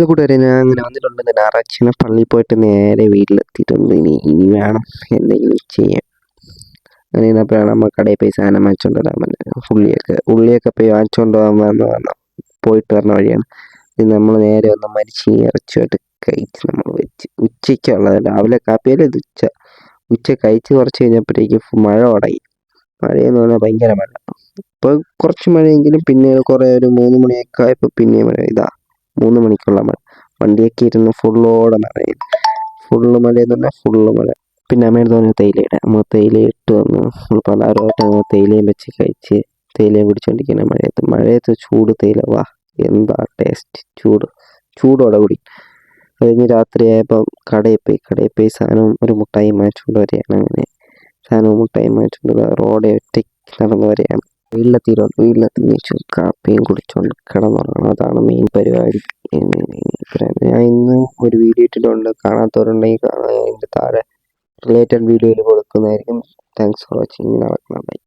അത് കൂട്ടുകാരെ, ഞാൻ അങ്ങനെ വന്നിട്ടുണ്ട്. ഞായറാഴ്ച പള്ളിയിൽ പോയിട്ട് നേരെ വീട്ടിലെത്തിയിട്ടുണ്ട്. ഇനി വേണം എന്തെങ്കിലും ചെയ്യാൻ. അങ്ങനെ ഇരുന്നപ്പോഴാണ് നമ്മൾ കടയിൽ പോയി സാധനം വാങ്ങിച്ചുകൊണ്ട് വരാൻ പറഞ്ഞത്. ഉള്ളിയൊക്കെ പോയി വാങ്ങിച്ചുകൊണ്ട് പോകാൻ പോയിട്ട് വരുന്ന വഴിയാണ്. നമ്മൾ നേരെ ഒന്ന് മരിച്ചീനി ഇറച്ചിയായിട്ട് കഴിച്ച് നമ്മൾ വെച്ച് ഉച്ചയ്ക്കുള്ളത്. രാവിലെ കാപ്പിയല്ലേ ഇത്. ഉച്ച കഴിച്ച് കുറച്ച് കഴിഞ്ഞപ്പോഴേക്കും മഴ തുടങ്ങി. മഴയെന്ന് പറഞ്ഞാൽ ഭയങ്കര മഴ. ഇപ്പോൾ കുറച്ച് മഴയെങ്കിലും പിന്നെ ഒരു 3 മണിയൊക്കെ ആയപ്പോൾ പിന്നെ മഴ. 3 മണിക്കുള്ള മഴ. വണ്ടിയൊക്കെ ഇരുന്ന് ഫുള്ളോടെ നിറയും. ഫുള്ള് മഴയെന്ന് പറഞ്ഞാൽ ഫുള്ള് മഴ. പിന്നെ അമ്മയുടെ തോന്നി തേയിലയുടെ നമ്മൾ തേയിലയിട്ട് വന്ന് നമ്മൾ പലഹാരമായിട്ട് തേയിലയും വെച്ച് കഴിച്ച് തേയിലയും കുടിച്ചുകൊണ്ടിരിക്കുന്ന മഴയത്ത് ചൂട് തേയില. വാ, എന്താ ടേസ്റ്റ്! ചൂടോടെ കുടി. അത് കഴിഞ്ഞ് രാത്രിയായപ്പം കടയിൽ പോയി സാധനവും ഒരു മുട്ടായി വാങ്ങിച്ചുകൊണ്ട് വരികയാണ്. അങ്ങനെ സാധനവും മുട്ടായി വാങ്ങിച്ചുകൊണ്ട് റോഡെ ഒറ്റയ്ക്ക് നടന്നു വരികയാണ്. വീട്ടിലെത്തി കാപ്പിയും കുടിച്ചുകൊണ്ട് കിടന്നുറങ്ങണം. അതാണ് മെയിൻ പരിപാടി. ഞാൻ ഇന്ന് ഒരു വീഡിയോ ഇട്ടിട്ടുണ്ട്. കാണാത്തവരുണ്ടെങ്കിൽ ഇതിൻ്റെ താഴെ റിലേറ്റഡ് വീഡിയോയിൽ കൊടുക്കുന്നതായിരിക്കും. Thanks for watching. നടക്കണം. ബൈ.